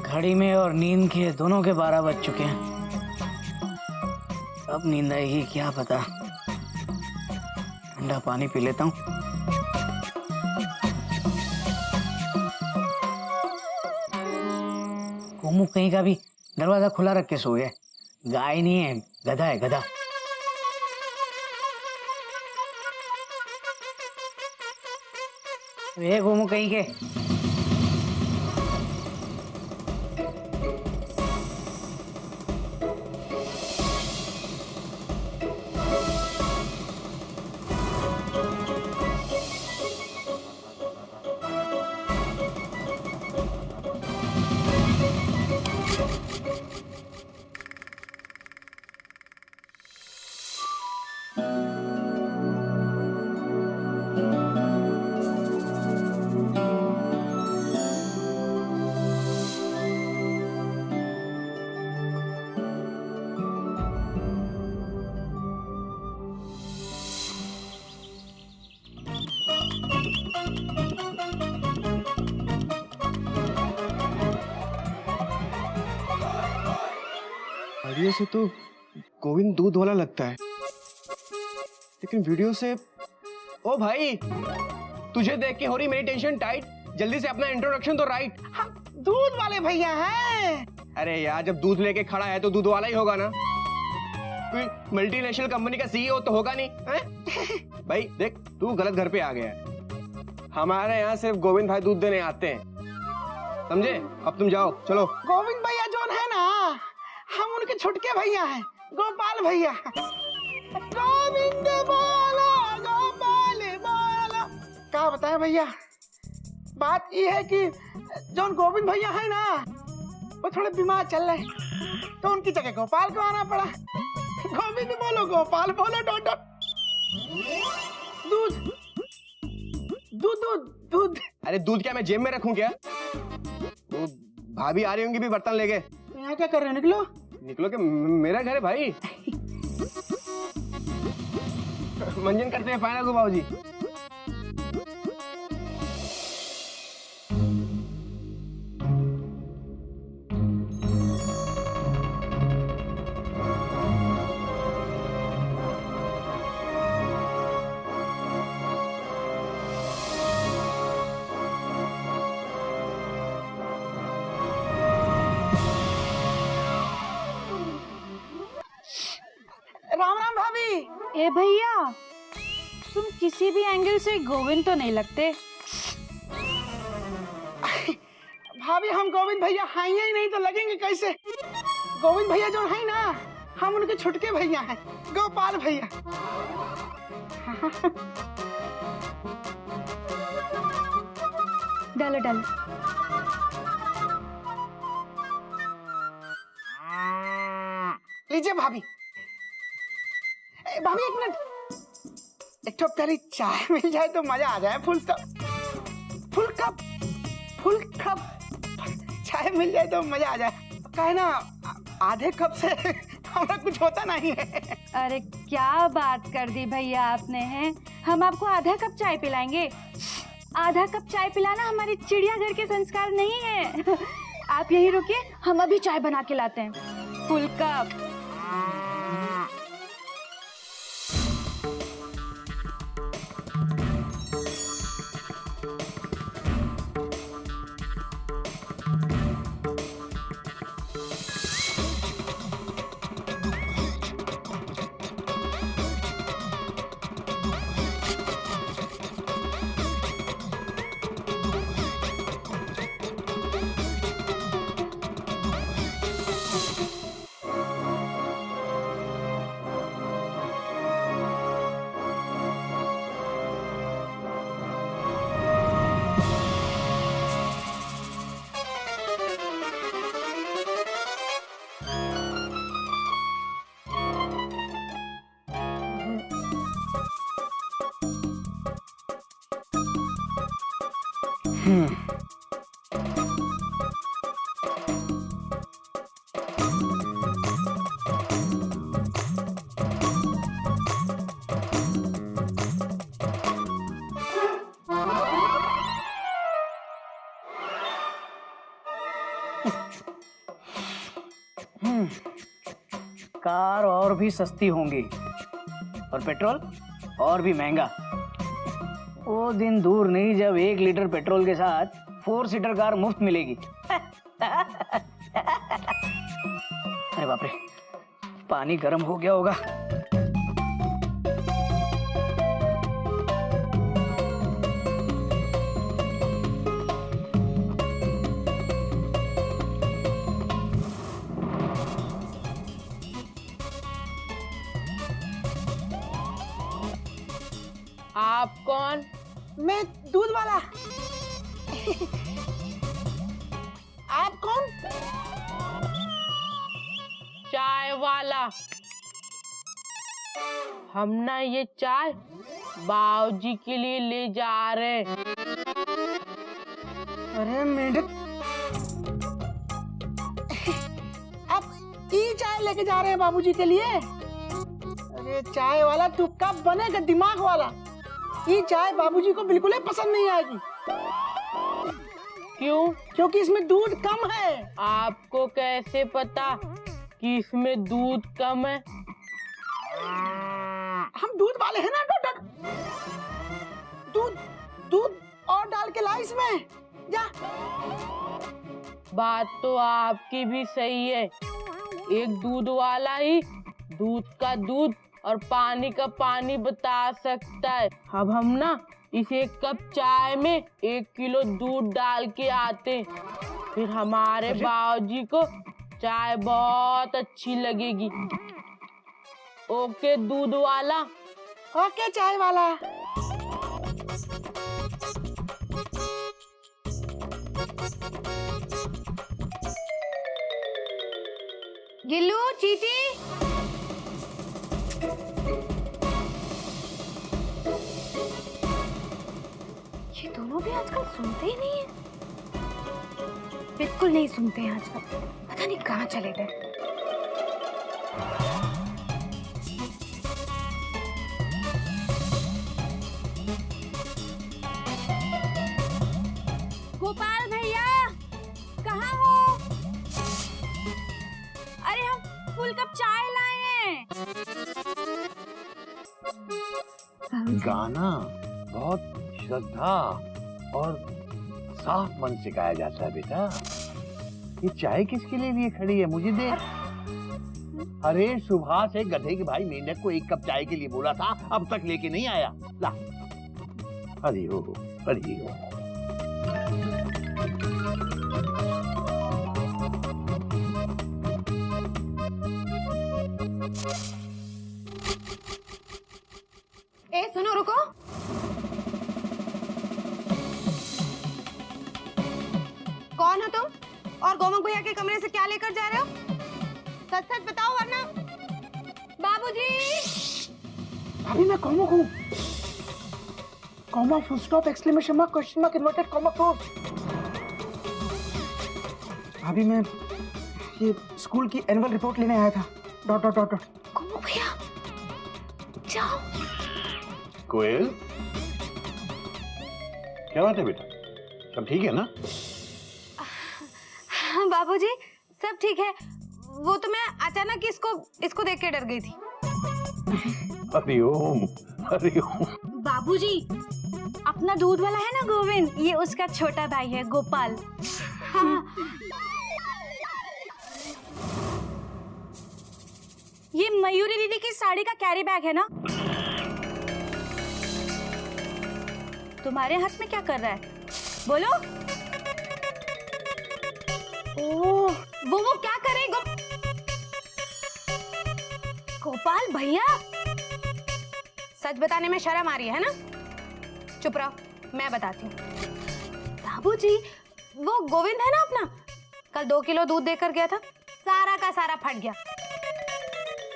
घड़ी में और नींद के दोनों के 12 बज चुके हैं। अब नींद आएगी क्या पता। ठंडा पानी पी लेता हूँ। गोमू कहीं का भी दरवाजा खुला रख के सो गया। गाय नहीं है, गधा है, गधा। वे गोमू कहीं के। वीडियो से तो गोविंद दूध वाला लगता है, लेकिन वीडियो से ओ भाई, तुझे देख के हो रही मेरी टेंशन टाइट। जल्दी से अपना इंट्रोडक्शन तो राइट। हाँ, दूध वाले भैया हैं। अरे यार, जब दूध लेके खड़ा है तो दूध वाला ही होगा ना। कोई मल्टीनेशनल कंपनी का सीईओ तो होगा नहीं है? भाई देख, तू गलत घर पे आ गया है। हमारे यहाँ सिर्फ गोविंद भाई दूध देने आते हैं, समझे? अब तुम जाओ, चलो। गोविंद भैया जो है ना, हम उनके छुटके भैया हैं, गोपाल भैया। गोविंद बोलो, गोपाल बोलो। क्या बताएं भैया, बात ये है कि जो गोविंद भैया है ना, वो थोड़े बीमार चल रहे, तो उनकी जगह गोपाल को आना पड़ा। गोविंद बोलो, गोपाल बोलो, डॉट डॉट। दूध दूध दूध दूध। अरे दूध क्या मैं जेब में रखूं क्या? वो भाभी आ रही होंगी भी बर्तन लेके। यहाँ क्या कर रहे हो? निकलो निकलो, के मेरा घर है भाई। मंजन करते हैं फाइनल को बाबूजी। राम राम भाभी। ए भैया, तुम किसी भी एंगल से गोविंद तो नहीं लगते। भाभी हम गोविंद भैया हैं ही नहीं तो लगेंगे कैसे? गोविंद भैया जो है ना, हम उनके छुटके भैया हैं, गोपाल भैया। डालो डालो। लीजिए भाभी। भाभी एक मिनट, एक तो प्यारी चाय मिल जाए तो मजा आ जाए। फुल कप चाय मिल जाए तो मजा आ जाए। क्या है ना, आधे कप से हमारा कुछ होता नहीं है। अरे क्या बात कर दी भैया आपने, हैं? हम आपको आधा कप चाय पिलाएंगे। आधा कप चाय पिलाना हमारे चिड़ियाघर के संस्कार नहीं है। आप यही रुकिए, हम अभी चाय बना के लाते हैं। Full cup. कार और भी सस्ती होंगी और पेट्रोल और भी महंगा। वो दिन दूर नहीं जब 1 लीटर पेट्रोल के साथ 4 सीटर कार मुफ्त मिलेगी। अरे बाप रे, पानी गर्म हो गया होगा। आप कौन? मैं दूध वाला। आप कौन? चाय वाला। हम ना ये चाय बाबूजी के लिए ले जा रहे। अरे मेढक, आप ये चाय लेके जा रहे हैं बाबूजी के लिए? अरे चाय वाला तू कब बनेगा दिमाग वाला? ये चाय बाबूजी को बिल्कुल ही पसंद नहीं आएगी। क्यों? क्योंकि इसमें दूध कम है। आपको कैसे पता कि इसमें दूध कम है? हम दूध वाले हैं ना डॉक्टर। दूध दूध और डाल के ला इसमें जा। बात तो आपकी भी सही है। एक दूध वाला ही दूध का दूध और पानी का पानी बता सकता है। अब हम ना इस 1 कप चाय में 1 किलो दूध डाल के आते, फिर हमारे बाबूजी को चाय बहुत अच्छी लगेगी। ओके दूध वाला। ओके चाय वाला। गिल्लू, चीटी, ये दोनों भी आजकल सुनते ही नहीं है। बिल्कुल नहीं सुनते हैं आजकल। पता नहीं कहाँ चले गए। गोपाल भैया, कहाँ हो? अरे हम फुल कप चाय लाए हैं। गाना बहुत श्रद्धा और साफ मन से गाया जाता है बेटा। ये चाय किसके लिए खड़ी है मुझे दे। अरे सुबह से गधे के भाई मेंढक को 1 कप चाय के लिए बोला था, अब तक लेके नहीं आया। ला। हरि हो, हरि हो। ए सुनो, रुको। कौन हो तुम और गोमुख भैया के कमरे से क्या लेकर जा रहे हो? सच सच बताओ वरना। बाबूजी। अभी मैं कौमुख हूँ। Comma, full stop, exclamation mark, question mark, inverted comma, close. अभी मैं ये स्कूल की एनुअल रिपोर्ट लेने आया था। Dot dot dot dot. Gomukh भैया, जाओ। कोयल, क्या बात है बेटा? सब ठीक है ना? हाँ बाबूजी, सब ठीक है। वो तो मैं अचानक इसको देख के डर गई थी। हरिओम, हरिओम। बाबूजी, अपना दूध वाला है ना गोविंद, ये उसका छोटा भाई है गोपाल। हाँ। ये मयूरी दीदी की साड़ी का कैरी बैग है ना? तुम्हारे हाथ में क्या कर रहा है? बोलो। ओह, वो क्या करे? गोपाल भैया, सच बताने में शर्म आ रही है ना? चुप रहो, मैं बताती हूँ। बाबूजी, वो गोविंद है ना अपना, कल 2 किलो दूध देकर गया था, सारा का सारा फट गया।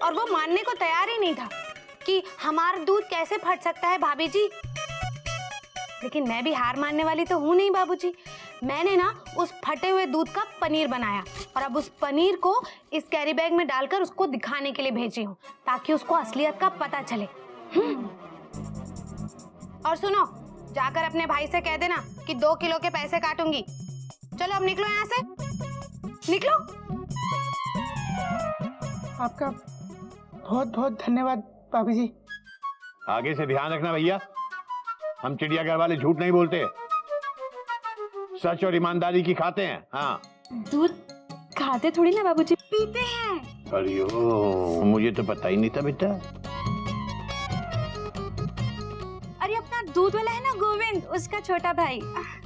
और वो मानने को तैयार ही नहीं था कि हमारा दूध कैसे फट सकता है भाभी जी। लेकिन मैं भी हार मानने वाली तो हूं नहीं बाबूजी। मैंने ना उस फटे हुए दूध का पनीर बनाया और अब उस पनीर को इस कैरी बैग में डालकर उसको दिखाने के लिए भेजी हूँ, ताकि उसको असलियत का पता चले। और सुनो, जाकर अपने भाई से कह देना कि 2 किलो के पैसे काटूंगी। चलो अब निकलो यहाँ से। निकलो। आपका बहुत बहुत धन्यवाद बाबूजी। आगे से ध्यान रखना भैया, हम चिड़ियाघर वाले झूठ नहीं बोलते, सच और ईमानदारी की खाते हैं। हाँ, दूध खाते थोड़ी ना बाबूजी, पीते हैं। अरे ओ, मुझे तो पता ही नहीं था बेटा। अरे अपना दूध वाला है ना गोविंद, उसका छोटा भाई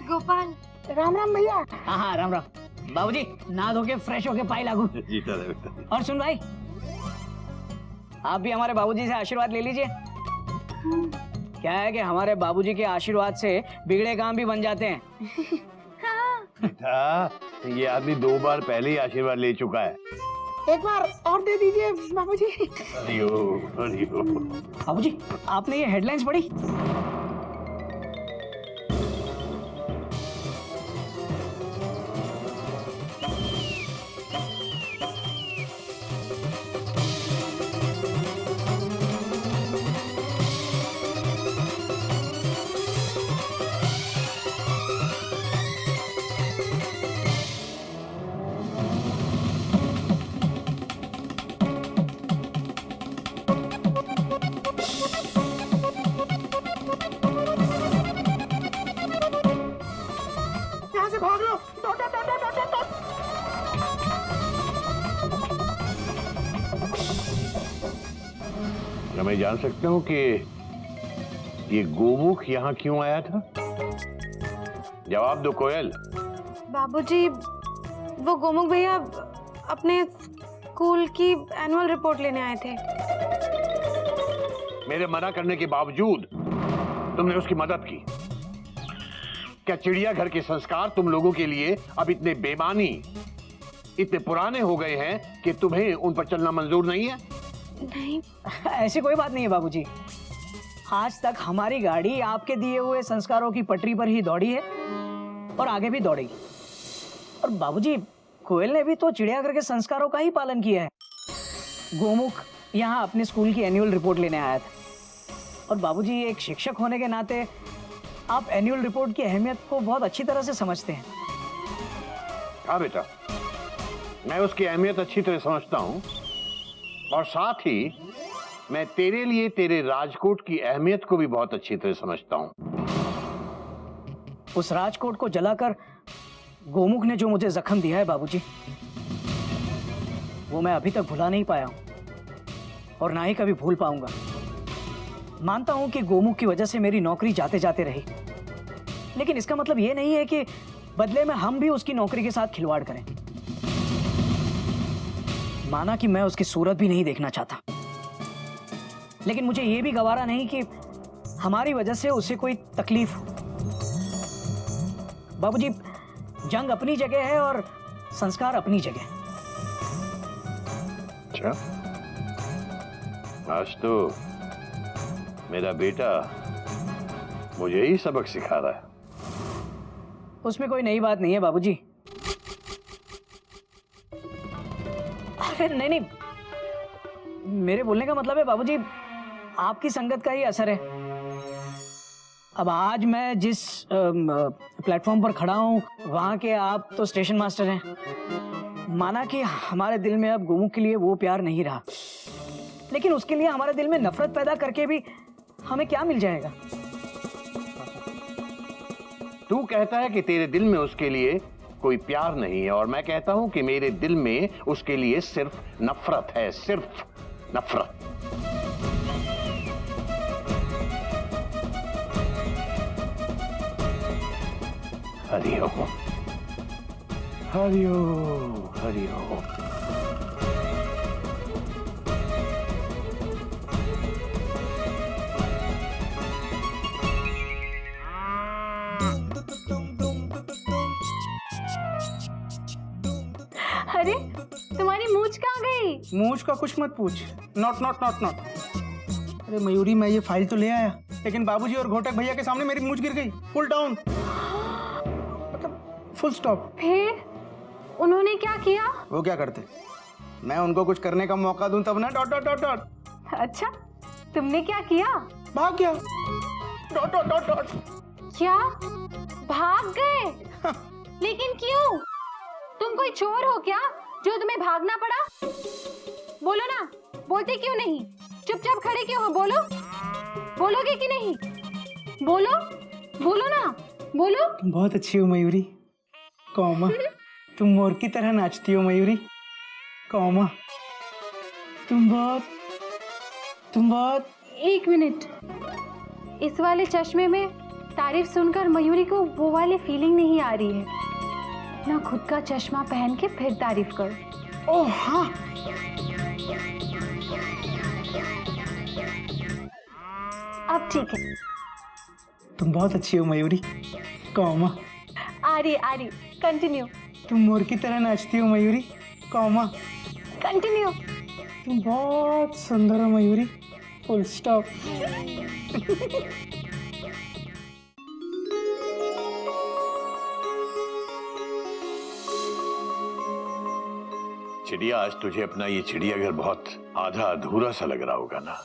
गोपाल। राम राम भैया। हाँ हाँ, राम राम बाबूजी। नहा धो के फ्रेश होके पाई लागू। जीता रहे बेटा। और सुन भाई, आप भी हमारे बाबूजी से आशीर्वाद ले लीजिए। क्या है कि हमारे बाबूजी के आशीर्वाद से बिगड़े काम भी बन जाते हैं। बेटा, ये आदमी 2 बार पहले ही आशीर्वाद ले चुका है। एक बार और दे दीजिए बाबूजी। अरे ओ, अरे ओ। बाबूजी, आपने ये हेडलाइंस पढ़ी? यहाँ से भाग लो। Dot dot dot dot dot dot. क्या मैं जान सकता हूँ कि ये गोमुख यहाँ क्यों आया था? जवाब दो कोयल। बाबूजी, वो गोमुख भैया अपने स्कूल की एनुअल रिपोर्ट लेने आए थे। मेरे मना करने के बावजूद तुमने उसकी मदद की। क्या चिड़ियाघर के संस्कार तुम लोगों के लिए अब इतने बेमानी, इतने पुराने हो गए हैं कि तुम्हें उन पर चलना मंजूर नहीं है? नहीं, ऐसी कोई बात नहीं है बाबूजी। आज तक हमारी गाड़ी आपके दिए हुए संस्कारों की पटरी पर ही दौड़ी है और आगे भी दौड़ेगी। और बाबूजी, कोयल ने भी तो चिड़ियाघर के संस्कारों का ही पालन किया है। गोमुख यहाँ अपने स्कूल की एनुअल रिपोर्ट लेने आया था। और बाबूजी, एक शिक्षक होने के नाते आप एनुअल रिपोर्ट की अहमियत को बहुत अच्छी तरह से समझते हैं। हाँ बेटा, मैं उसकी अहमियत अच्छी तरह समझता हूँ और साथ ही मैं तेरे लिए तेरे राजकोट की अहमियत को भी बहुत अच्छी तरह समझता हूँ। उस राजकोट को जलाकर गोमुख ने जो मुझे जख्म दिया है बाबूजी, वो मैं अभी तक भुला नहीं पाया हूं और ना ही कभी भूल पाऊंगा। मानता हूं कि गोमुख की वजह से मेरी नौकरी जाते जाते रही, लेकिन इसका मतलब ये नहीं है कि बदले में हम भी उसकी नौकरी के साथ खिलवाड़ करें। माना कि मैं उसकी सूरत भी नहीं देखना चाहता, लेकिन मुझे ये भी गवारा नहीं कि हमारी वजह से उसे कोई तकलीफ हो। बाबूजी, जंग अपनी जगह है और संस्कार अपनी जगह। अच्छा, आज तो मेरा बेटा मुझे ही सबक सिखा रहा है। उसमें कोई नई बात नहीं है बाबूजी। अरे नहीं नहीं, मेरे बोलने का मतलब है बाबूजी, आपकी संगत का ही असर है। अब आज मैं जिस प्लेटफॉर्म पर खड़ा हूँ, वहाँ के आप तो स्टेशन मास्टर हैं। माना कि हमारे दिल में अब गोमुख के लिए वो प्यार नहीं रहा, लेकिन उसके लिए हमारे दिल में नफरत पैदा करके भी हमें क्या मिल जाएगा? तू कहता है कि तेरे दिल में उसके लिए कोई प्यार नहीं है और मैं कहता हूं कि मेरे दिल में उसके लिए सिर्फ नफरत है, सिर्फ नफरत। हरिओम, हरिओम, हरिओम। अरे, तुम्हारी मूंछ कहाँ गई? मूछ का कुछ मत पूछ। Not not not not. अरे मयूरी, मैं ये फाइल तो ले आया, लेकिन बाबूजी और घोटक भैया के सामने मेरी मूछ गिर गई। फुल डाउन, मतलब फुल स्टॉप। फिर उन्होंने क्या किया? वो क्या करते, मैं उनको कुछ करने का मौका दूं तब ना। Dot dot dot dot. अच्छा, तुमने क्या किया? भाग गया। Dot dot dot dot. क्या भाग गए? लेकिन क्यों? तुमको कोई चोर हो क्या जो तुम्हें भागना पड़ा? बोलो ना, बोलते क्यों नहीं? चुपचाप खड़े क्यों हो? बोलो, बोलोगे कि नहीं? बोलो, बोलो ना, बोलो। तुम बहुत अच्छी हो मयूरी, कौमा। तुम मोर की तरह नाचती हो मयूरी, कौमा। तुम बहुत। एक मिनट, इस वाले चश्मे में तारीफ सुनकर मयूरी को वो वाली फीलिंग नहीं आ रही है ना। खुद का चश्मा पहन के फिर तारीफ करो। ओह हाँ, अब ठीक है। तुम बहुत अच्छी हो मयूरी, कौमा। आ रही, कंटिन्यू, तुम मोर की तरह नाचती हो मयूरी, कौमा। कंटिन्यू। तुम बहुत सुंदर हो मयूरी, फुल स्टॉप। चिड़िया, आज तुझे अपना ये चिड़ियाघर बहुत आधा अधूरा सा लग रहा होगा ना।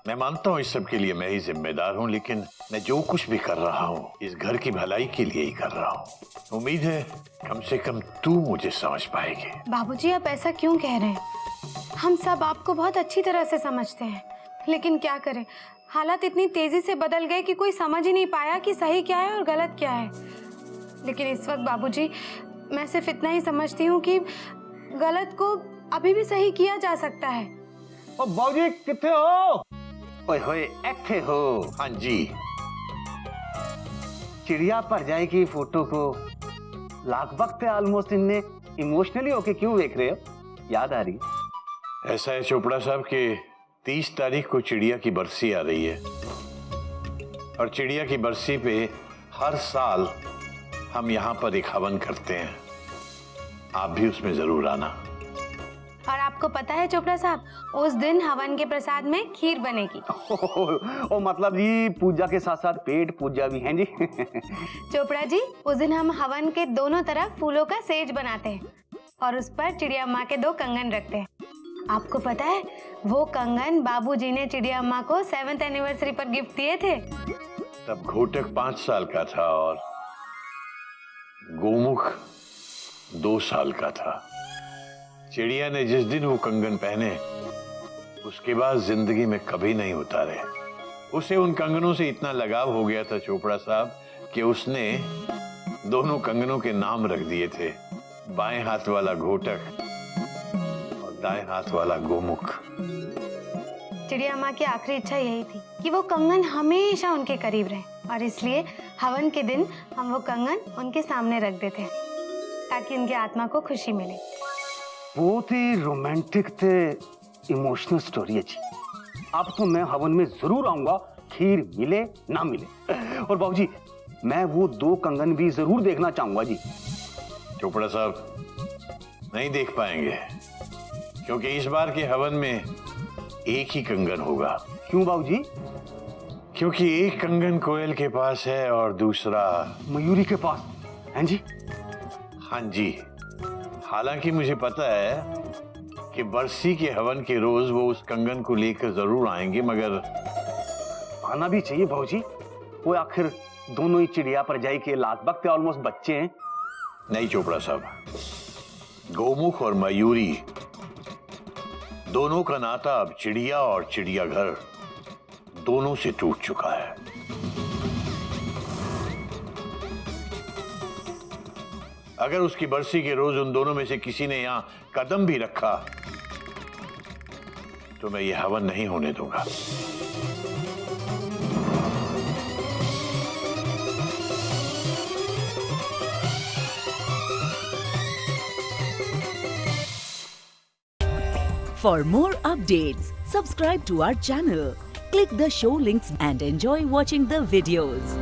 मैं मानता हूँ इस सब के लिए मैं ही जिम्मेदार हूँ, लेकिन मैं जो कुछ भी कर रहा हूँ इस घर की भलाई के लिए ही कर रहा हूँ। उम्मीद है कम से कम तू मुझे समझ पाएगी। बाबूजी आप ऐसा क्यों कह रहे हैं? हम सब आपको बहुत अच्छी तरह से समझते हैं, लेकिन क्या करें, हालात इतनी तेजी से बदल गए कि कोई समझ ही नहीं पाया कि सही क्या है और गलत क्या है। लेकिन इस वक्त बाबूजी मैं सिर्फ इतना ही समझती हूँ कि गलत को अभी भी सही किया जा सकता है। ओ बाबूजी किथे हो? ओए होए ऐथे हो? हाँ जी। चिड़िया पर जाएगी फोटो को लाख वक्त है ऑलमोस्ट, इनने इमोशनली होके क्यों देख रहे हो? याद आ रही? ऐसा है चोपड़ा साहब कि 30 तारीख को चिड़िया की बरसी आ रही है और चिड़िया की बरसी पे हर साल हम यहाँ पर एक हवन करते हैं। आप भी उसमें जरूर आना। और आपको पता है चोपड़ा साहब, उस दिन हवन के प्रसाद में खीर बनेगी। ओ मतलब जी पूजा के साथ साथ पेट पूजा भी है जी। चोपड़ा जी, उस दिन हम हवन के दोनों तरफ फूलों का सेज बनाते हैं और उस पर चिड़िया माँ के 2 कंगन रखते हैं। आपको पता है वो कंगन बाबूजी ने चिड़िया माँ को 7th एनिवर्सरी पर गिफ्ट दिए थे। तब घोटक 5 साल का था और गोमुख 2 साल का था। चिड़िया ने जिस दिन वो कंगन पहने उसके बाद जिंदगी में कभी नहीं उतारे। उसे उन कंगनों से इतना लगाव हो गया था चोपड़ा साहब कि उसने दोनों कंगनों के नाम रख दिए थे, बाएं हाथ वाला घोटक और दाएं हाथ वाला गोमुख। चिड़िया माँ की आखिरी इच्छा यही थी कि वो कंगन हमेशा उनके करीब रहे और इसलिए हवन के दिन हम वो कंगन उनके सामने रख देते हैं ताकि उनकी आत्मा को खुशी मिले। बहुत ही रोमांटिक थे, इमोशनल स्टोरी है जी। अब तो मैं हवन में जरूर आऊंगा, खीर मिले ना मिले। और बाबूजी मैं वो 2 कंगन भी जरूर देखना चाहूंगा जी। चोपड़ा साहब नहीं देख पाएंगे क्योंकि इस बार के हवन में एक ही कंगन होगा। क्यों बाबूजी? क्योंकि एक कंगन कोयल के पास है और दूसरा मयूरी के पास हैं जी। हाँ जी। हालांकि मुझे पता है कि बरसी के हवन के रोज वो उस कंगन को लेकर जरूर आएंगे, मगर आना भी चाहिए बाबूजी। वो आखिर दोनों ही चिड़िया पर जाई के लाख वक्त ऑलमोस्ट बच्चे हैं। नहीं चोपड़ा साहब, गोमुख और मयूरी दोनों का नाता अब चिड़िया और चिड़ियाघर दोनों से टूट चुका है। अगर उसकी बरसी के रोज उन दोनों में से किसी ने यहां कदम भी रखा तो मैं ये हवन नहीं होने दूंगा। For more updates, subscribe to our channel, click the show links and enjoy watching the videos.